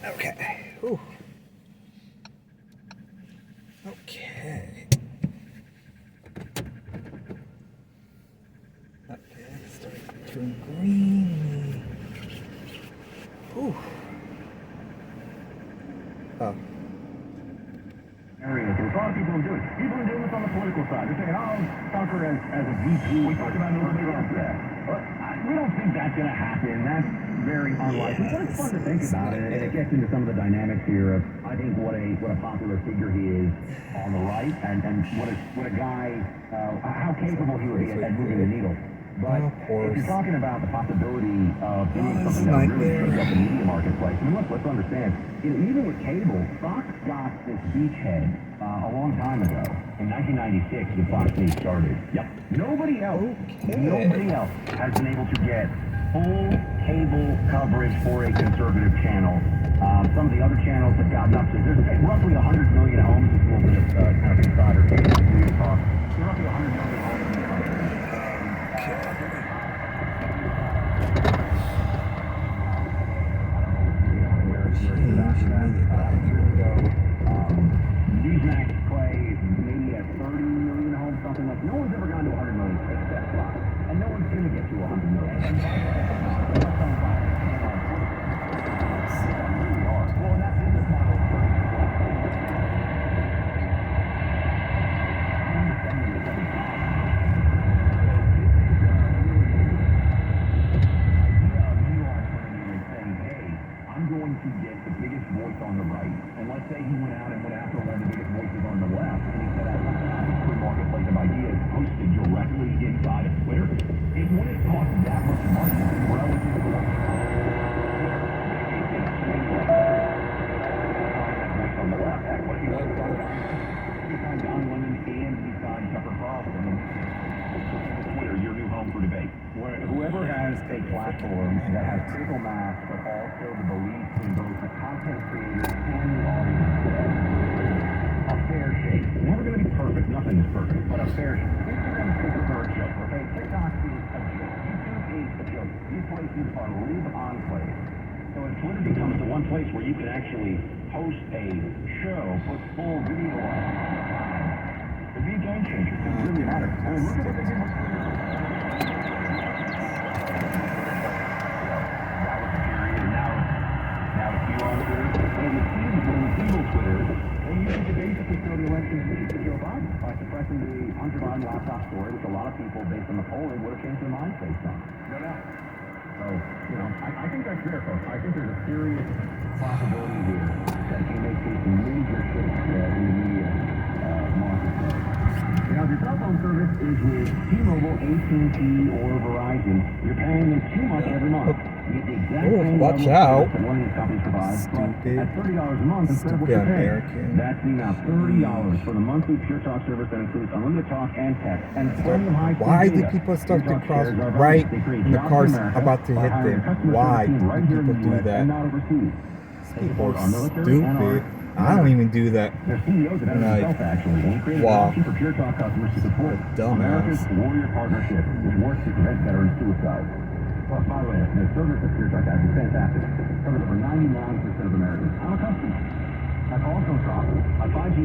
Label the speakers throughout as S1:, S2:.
S1: Okay. Ooh. Okay. Okay, starting to turn green. Ooh. Oh.
S2: Areas. There's a lot of people who do it. People who do this on the political side. They're saying, oh, Tucker as a VP. We talked about it a little bit yesterday. We don't think that's going to happen. That's very unlikely. But it's fun to think about it. And it gets into some of the dynamics here of, I think, what a popular figure he is on the right, and what a guy, how capable he would be at moving the needle. But if you're talking about the possibility of doing something that would really shake up the media marketplace, I mean, let's understand, even with cable, Fox got this beachhead a long time ago. In 1996, when Fox News started. Yep. Nobody else has been able to get full cable coverage for a conservative channel. Some of the other channels have gotten up to, there's roughly 100 million homes, a little bit of kind of insider talk. There's roughly 100 million homes in the country. Newsmax plays maybe at 30 million homes, something like. No one's ever gone to 100 million except Fox, and no one's going to get to 100 million. Well, that's business model. I'm going to get the biggest voice on the right, and let's say he went out and went after one of the biggest voices on the left, and he said, I want to have a free marketplace of ideas hosted directly inside of Twitter. It wouldn't cost that much money relative to what voice on the left. Heck, what if you want to start beside Don Lemon and beside Tucker Carlson and Twitter, your new home for debate? Whoever has a platform that has critical mass, but also the belief in both the content creators and the audience, a fair shake. Never going to be perfect. Nothing is perfect, but a fair shake. Instagram and Twitter are a joke, okay? TikTok is a joke. YouTube is a joke. These places are live enclaves. So if Twitter becomes the one place where you can actually host a show, put full video on it, it'd be a game changer. It really matters. I mean, look at what they did with Twitter. Hunter Biden laptop story, which a lot of people, based on the polling, would have changed their minds based on. No doubt. So, I think that's there, folks. I think there's a serious possibility here that he may take major shifts in the media marketplace. Now, if your cell phone service is with T-Mobile, AT&T, or Verizon, you're paying them too much every month. You get the exact same
S1: watch out.
S2: that one of these companies provides, but at $30 a month instead of what
S1: Stupid
S2: you're paying.
S1: American.
S2: That's the amount, $30 for the monthly Pure Talk service that includes unlimited talk and text and plenty of high-speed
S1: Why do
S2: data.
S1: people start to
S2: Pure Talk
S1: cross
S2: shares are
S1: right
S2: they create
S1: when the
S2: jobs
S1: car's
S2: in America
S1: about to
S2: by
S1: hit
S2: hiring
S1: them?
S2: a customer
S1: Why
S2: service team right
S1: do
S2: here in
S1: people
S2: the
S1: do
S2: US
S1: that?
S2: and not overseas. They
S1: People
S2: support our
S1: are
S2: military and our
S1: stupid. I don't even do that.
S2: their CEOs have done it themselves, actually. And he created an option for Pure Talk customers to support America's Warrior Partnership, which works to prevent veteran suicide. Plus, by the way, the service that Pure Talk has is fantastic. Covers over 99% of Americans. I'm a customer. My calls don't stop. My 5G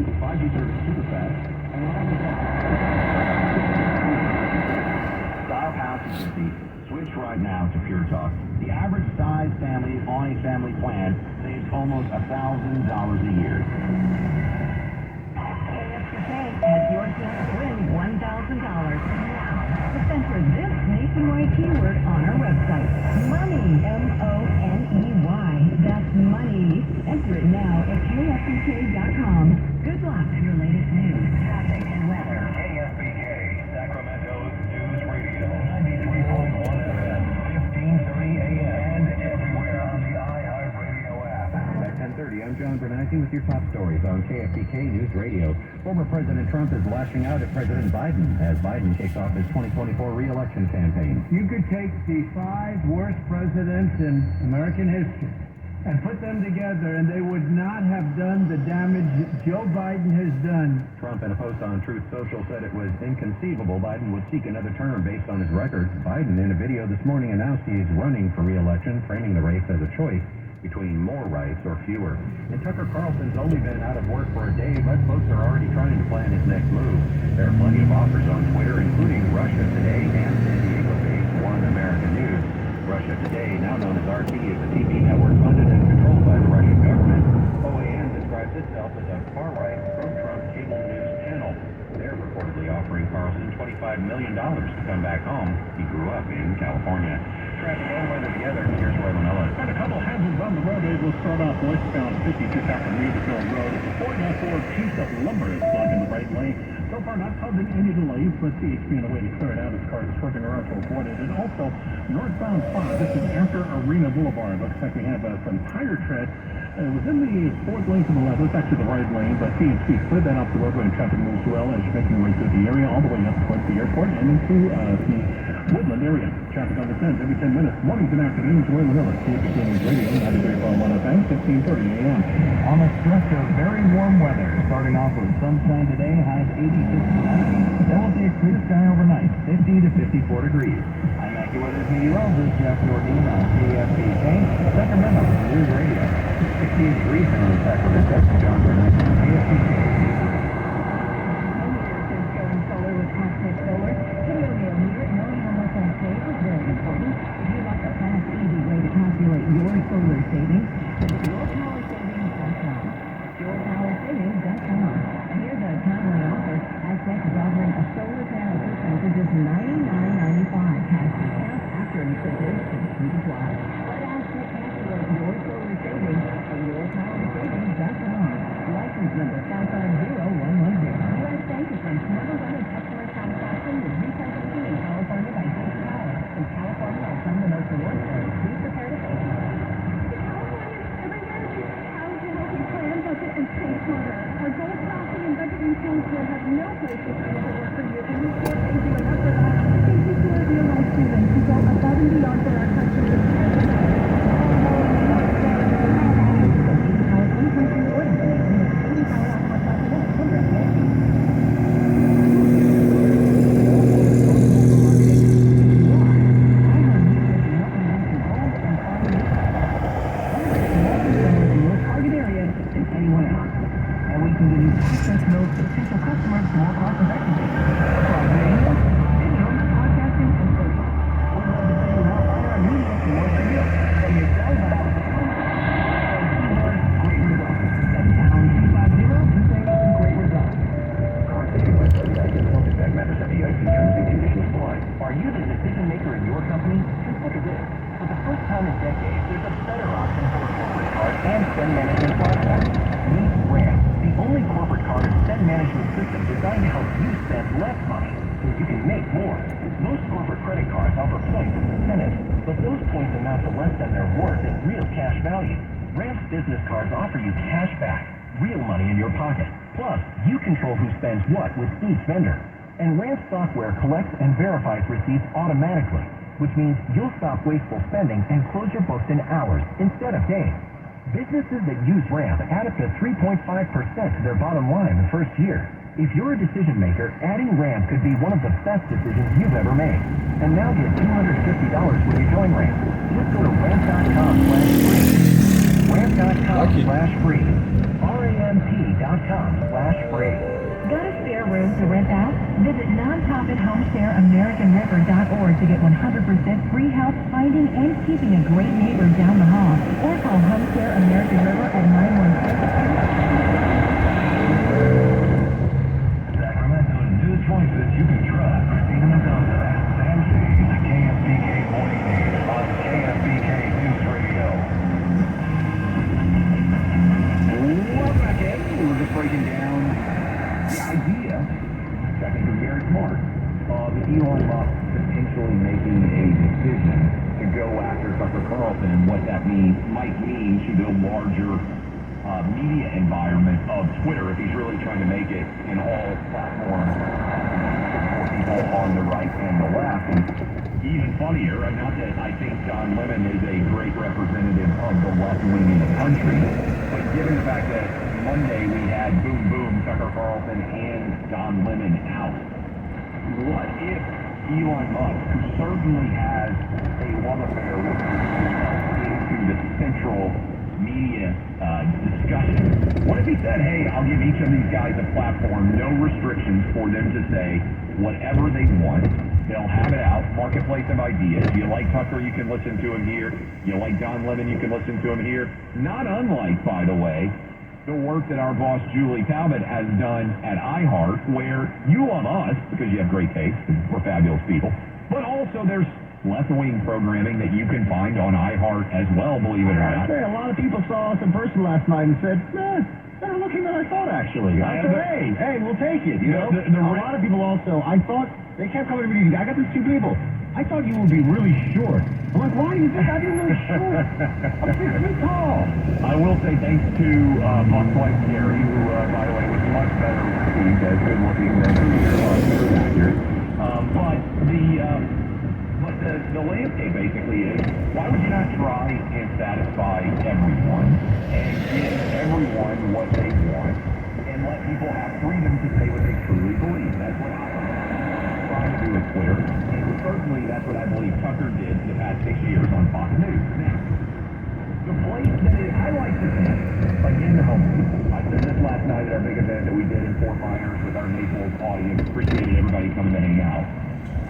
S2: service is super fast. And when I get dial pound 250. Switch right now to Pure Talk. The average size family on a family plan saves almost $1,000 a year.
S3: KFTK has your chance to win $1,000. Now, just enter this nationwide keyword on our website. Money. M-O-N-E-Y. That's money. Enter it now at KFTK.com. Good luck to your latest news, traffic, and weather.
S2: KFBK, Sacramento's News Radio. 93.1 FM, 1530 AM, and everywhere on the iHeartRadio app. At 10:30, I'm John Bernanke with your top stories on KFBK News Radio. Former President Trump is lashing out at President Biden as Biden kicks off his 2024 re-election campaign.
S4: You could take the 5 worst presidents in American history
S2: and put them together, and they would not have done the damage Joe Biden has done. Trump, in a post on Truth Social, said it was inconceivable Biden would seek another term based on his record. Biden, in a video this morning, announced he is running for re-election, framing the race as a choice between more rights or fewer. And Tucker Carlson's only been out of work for a day, but folks are already trying to plan his next move. There are plenty of offers on Twitter, including Russia Today and San Diego-based One American News. Russia Today, now known as RT, is a TV network funded and controlled by the Russian government. OAN describes itself as a far-right, pro-Trump cable news channel. They're reportedly offering Carlson $25 million to come back home. He grew up in California. Traffic and weather together. Here's Roy Manila.
S4: And a couple hazards on the roadways. We'll start off westbound 56 after Weaverville Road. It's a 4x4 piece of lumber is blocking the right lane. So far, not causing any delays, but CHP on the way to clear it out as cars are swerving around to avoid it. And also, northbound 5. This is after Arena Boulevard. Looks like we have some tire tread. It was in the fourth lane to the left. It's actually the right lane, but CHP slid that off the roadway and traffic moves well as you're making your way through the area, all the way up towards the airport and into the Woodland area. Traffic on the 10s every 10 minutes. Mornings and afternoons, Roy Manila, CHP News Radio, 93.1 FM, 1530 AM.
S2: On a stretch of very warm weather, starting off with sunshine today, highs 86 to 90. Then we'll see a clear sky overnight, 50 to 54 degrees. I'm AccuWeather's meteorologist Jeff Nordine on KFBK, Sacramento News Radio. 68 degrees in Sacramento. John Burnett, KFBK.
S3: Going solar with Aztec Solar. Kenny O'Neill here. Knowing how much I save is very important. If you'd like a fast, easy way to calculate your solar savings, visit yourpowersavings.com. Yourpowersavings.com. And here's a timely offer. Aztec is offering a solar panel system for just $99.95. Cash discount after incentives and apply. Let Aztec calculate your solar savings at yourpowersavings.com. License number 550110. U.S. Bank is ranked number one in customer satisfaction with representation in California by J.D. Power. In California, are some of the most rewarding areas. Please prepare to pay.
S5: How to help you plan, budget, and save smarter. Our goal costing and budgeting tools will have no place to find to work for you, and we can't thank you enough for that. Thank you to our real-life students who go above and beyond for our country.
S2: Are you the decision maker in your company? Just look at this. For the first time in decades, there's a better option for a corporate card and spend management platform. Meet Ramp, the only corporate card and spend management system designed to help you spend less money so you can make more. Most corporate credit cards offer points and incentives, but those points amount to less than their worth in real cash value. Ramp's business cards offer you cash back, real money in your pocket. Plus, you control who spends what with each vendor. And Ramp software collects and verifies receipts automatically, which means you'll stop wasteful spending and close your books in hours instead of days. Businesses that use Ramp add up to 3.5% to their bottom line the first year. If you're a decision maker, adding Ramp could be one of the best decisions you've ever made. And now get $250 when you join Ramp. Just go to ramp.com/free. Ramp.com/free. ramp.com/free.
S3: Got a spare room to rent out? Visit nonprofithomeshareamericanriver.org to get 100% free help finding and keeping a great neighbor down the hall. Or call Home Share American River at 916.
S2: Sacramento's news voices you can trust. Christina Mendoza, Sam Shades, KFBK Morning News on KFBK News Radio. Welcome back in. We're just breaking down the idea, which I think is very smart, of Elon Musk potentially making a decision to go after Tucker Carlson and what that might mean to the larger media environment of Twitter if he's really trying to make it in all platforms for people on the right and the left. And even funnier, not that I think Don Lemon is a great representative of the left wing in the country, but given the fact that Monday we had Boom Boom, Tucker Carlson, and Don Lemon out, what if Elon Musk, who certainly has a love affair with into the central media discussion, what if he said, hey, I'll give each of these guys a platform, no restrictions for them to say whatever they want. They'll have it out, marketplace of ideas. You like Tucker, you can listen to him here. You like Don Lemon, you can listen to him here. Not unlike, by the way, the work that our boss Julie Talbot has done at iHeart, where you love us because you have great taste and we're fabulous people, but also there's left-wing programming that you can find on iHeart as well, believe it or not.
S4: A lot of people saw us in person last night and said, better looking than I thought, actually. I said, hey, we'll take it. You know, a lot of people also, I thought, they kept coming to me, I got these two people. I thought you would be really short. I'm like, why do you think I'd be really short? I'm 6 feet tall.
S2: I will say thanks to Buck's wife, Gary, who, by the way, was much better received as good-looking than was accurate. But the landscape basically is, why would you not try and satisfy everyone and give everyone what they want and let people have freedom to say what they truly believe? That's what I'm trying to do with Twitter. And certainly that's what I believe Tucker did the past 6 years on Fox News. Now, the place that I like to think, like in the home, I said this last night at our big event that we did in Fort Myers with our Naples audience. Appreciated everybody coming to hang out.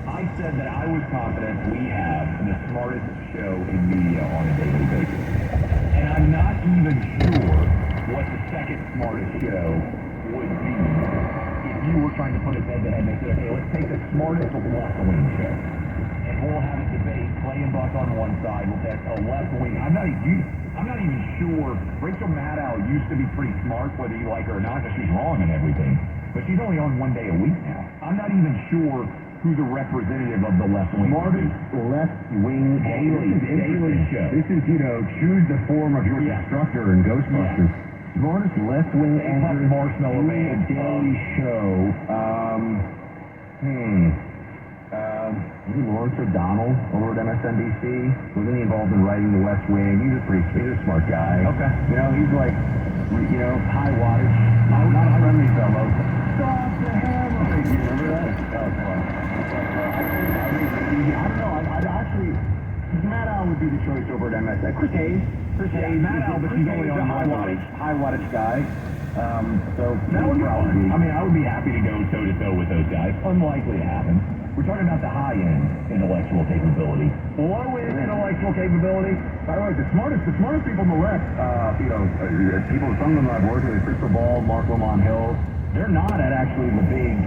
S2: I said that I was confident we have the smartest show in media on a daily basis. And I'm not even sure what the second smartest show would be if you were trying to put it head-to-head and say, okay, let's take the smartest left-wing show. And we'll have a debate, Clay and Buck on one side, we'll take a left-wing. I'm not even sure. Rachel Maddow used to be pretty smart, whether you like her or not, because she's wrong on everything. But she's only on 1 day a week now. I'm not even sure who's a representative of the left-wing.
S4: Smartest left-wing
S2: daily show.
S4: This is, choose the form of your instructor in Ghostbusters.
S2: Yeah.
S4: Smartest left-wing anchor
S2: Marshmallow Man
S4: daily show. Maybe Lawrence O'Donnell over at MSNBC. Wasn't he involved in writing The West Wing? He's a smart guy.
S2: Okay.
S4: He's like, high wattage, not a friendly fellow. Stop the hammer! You remember that? That was fun. I don't know. I'd actually, Maddow would be the choice over at MSN. Chris Hayes.
S2: Maddow, but he's only on
S4: high wattage guy. So
S2: that would probably be. I mean, I would be happy to go toe-to-toe with those guys. Unlikely to happen. We're talking about the high-end intellectual capability. Low-end intellectual capability.
S4: By the way, the smartest people on the left, people, some of them I've worked with, Crystal Ball, Mark Lamont Hill, they're not at actually the big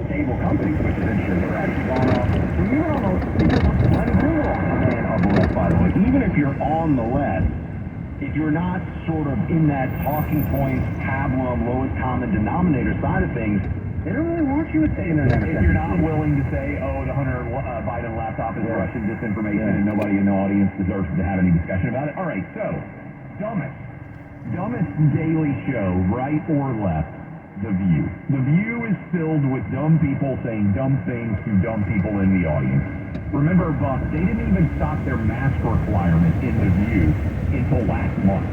S4: stable companies, which is interesting. They're actually gone off. So you're almost letting go on the man of the left, by the way. Even if you're on the left, if you're not sort of in that talking points, pablum, lowest common denominator side of things, they don't really want you to say in
S2: If you're not willing to say, the Hunter Biden laptop is Russian disinformation and nobody in the audience deserves to have any discussion about it. All right, so, dumbest daily show, right or left, The View. The View is filled with dumb people saying dumb things to dumb people in the audience. Remember, Buck, they didn't even stop their mask requirement in The View until last month.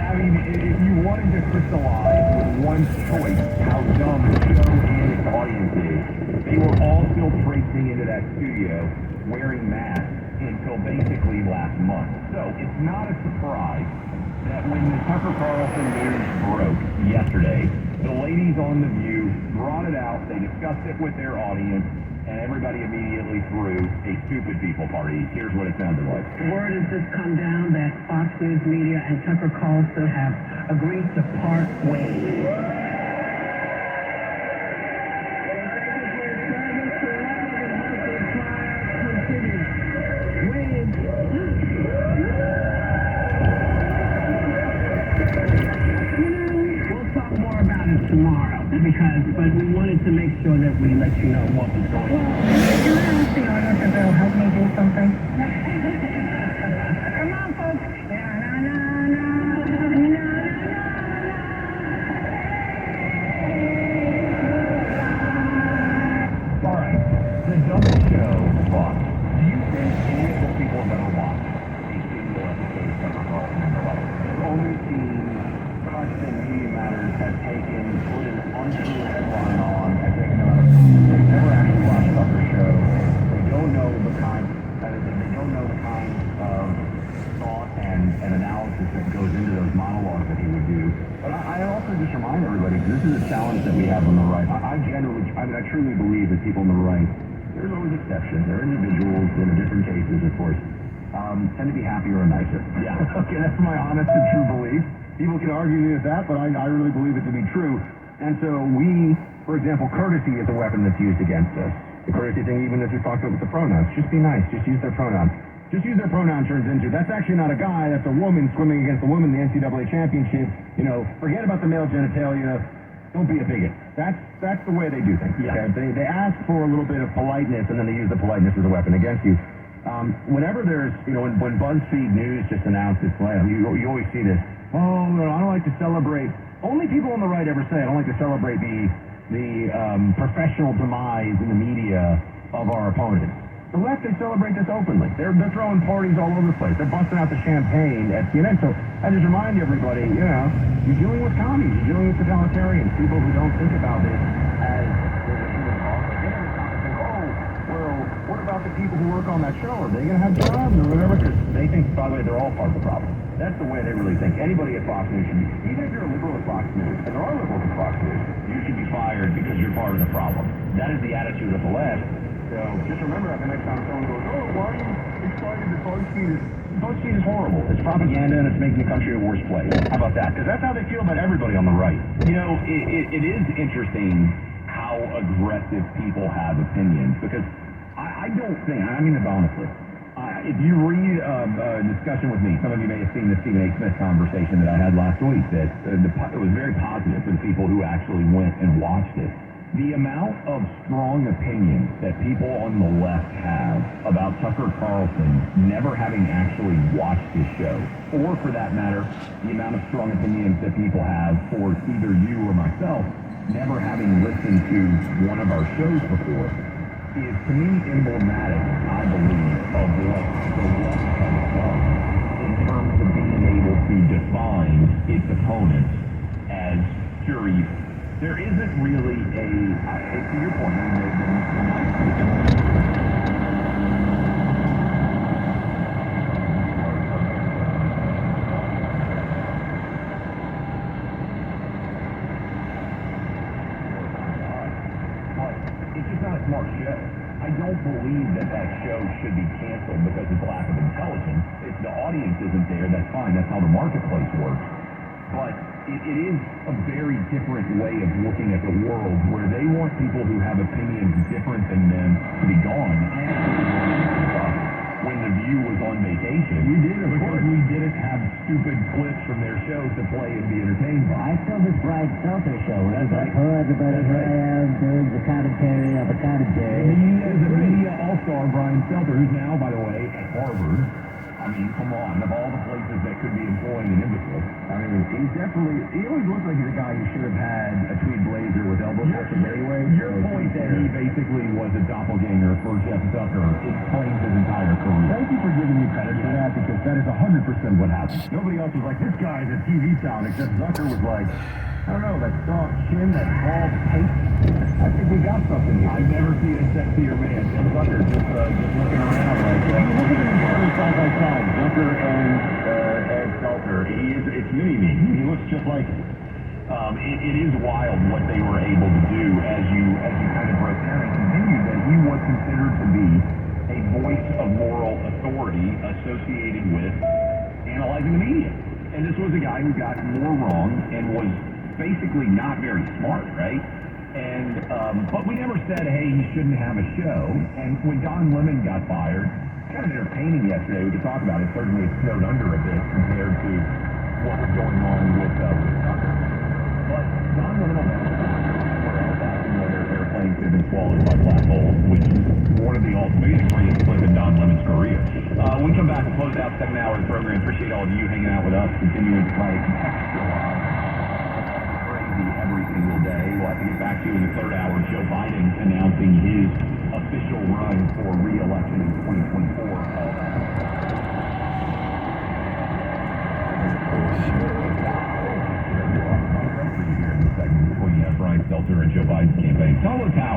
S2: I mean, if you wanted to crystallize with one choice how dumb the show and its audience is, they were all still traipsing into that studio wearing masks until basically last month. So it's not a surprise that when the Tucker Carlson news broke yesterday, the ladies on The View brought it out, they discussed it with their audience, and everybody immediately threw a stupid people party. Here's what it sounded like.
S3: Word has just come down that Fox News Media and Tucker Carlson have agreed to part ways. We'll talk more about it tomorrow, but we wanted to make sure that we let you know what was going on.
S5: Can I ask the honor to go help me do something?
S3: Come on, folks.
S2: All right, the double show, Fox, analysis that goes into those monologues that he would do. But I also just remind everybody, this is a challenge that we have on the right. I truly believe that people on the right, there's always exceptions. There are individuals in different cases, of course, tend to be happier and nicer. Yeah. Okay, that's my honest and true belief. People can argue me with that, but I really believe it to be true. And so we, for example, courtesy is a weapon that's used against us. The courtesy thing, even as we talked about with the pronouns, just be nice, just use their pronoun. Just use their pronoun turns into, that's actually not a guy, that's a woman swimming against a woman in the NCAA championship. You know, forget about the male genitalia. Don't be a bigot. That's the way they do things. Yeah. Okay? They ask for a little bit of politeness, and then they use the politeness as a weapon against you. Whenever there's, you know, when BuzzFeed News just announced its plan, you always see this. Oh, no, I don't like to celebrate. Only people on the right ever say, I don't like to celebrate the professional demise in the media of our opponents. The left, they celebrate this openly. They're throwing parties all over the place. They're busting out the champagne at CNN. So I just remind everybody, you know, you're dealing with commies. You're dealing with totalitarians, people who don't think about this as there's a human cause. Like, they never stop and think, oh, well, what about the people who work on that show? Are they going to have jobs or whatever? Because they think, by the way, they're all part of the problem. That's the way they really think. Anybody at Fox News should be, even if you're a liberal at Fox News, and there are liberals at Fox News, you should be fired because you're part of the problem. That is the attitude of the left. So just remember that the next time someone goes, oh, why are you excited that BuzzFeed is horrible. It's propaganda and it's making the country a worse place. How about that? Because that's how they feel about everybody on the right. You know, it is interesting how aggressive people have opinions because I don't think, I mean this honestly, if you read a discussion with me, some of you may have seen the Stephen A. Smith conversation that I had last week, that it was very positive for the people who actually went and watched it. The amount of strong opinions that people on the left have about Tucker Carlson never having actually watched his show, or for that matter, the amount of strong opinions that people have for either you or myself never having listened to one of our shows before, is to me emblematic, I believe, of what the left has done in terms of being able to define its opponents as pure evil. There isn't really to your point, I mean, but it's just not a smart show. I don't believe that show should be canceled because of lack of intelligence. If the audience isn't there, that's fine. That's how the marketplace works. But it is a very different way of looking at the world where they want people who have opinions different than them to be gone. I actually when The View was on vacation. We did, of course. We didn't have stupid clips from their shows to play and be entertained by.
S6: I saw this Brian Stelter show. That's right. Oh, everybody, here I am doing the commentary of a commentary.
S2: He is a media all-star, Brian Stelter, who's now, by the way, at Harvard. I mean, come on, of all the places that could be employing an imbecile. I mean, he always looks like he's a guy who should have had a tweed blazer with elbow patches anyway. Your point that he basically was a doppelganger for Jeff Zucker explains his entire career. Thank you for giving me credit for that, because that is 100% what happened. Nobody else was like, this guy's a TV sound, except Zucker was like, I don't know, that soft chin, that bald pate. I think we got something here. I've never seen a sexier man. Jeff Zucker just looking around like, look at them side by side, Zucker and Stelter. It's mini-me. He looks just like him. It is wild what they were able to do as you kind of broke down and continued that he was considered to be a voice of moral authority associated with analyzing the media. And this was a guy who got more wrong and was basically not very smart, right? And but we never said, hey, he shouldn't have a show. And when Don Lemon got fired, kind of entertaining yesterday, we could talk about it. Certainly it snowed under a bit compared to what was going on with Tucker. But Don Lemon was asking whether airplanes could have been swallowed by black holes, which is one of the biggest greatest clip in Don Lemon's career. We come back and close out second hour of the program. Appreciate all of you hanging out with us, continuing to try to contextualize crazy every single day. We'll have to get back to you in the third hour. Joe Biden announcing his official run for re-election in 2024. Between Brian Stelter and Joe Biden's campaign. Tell us how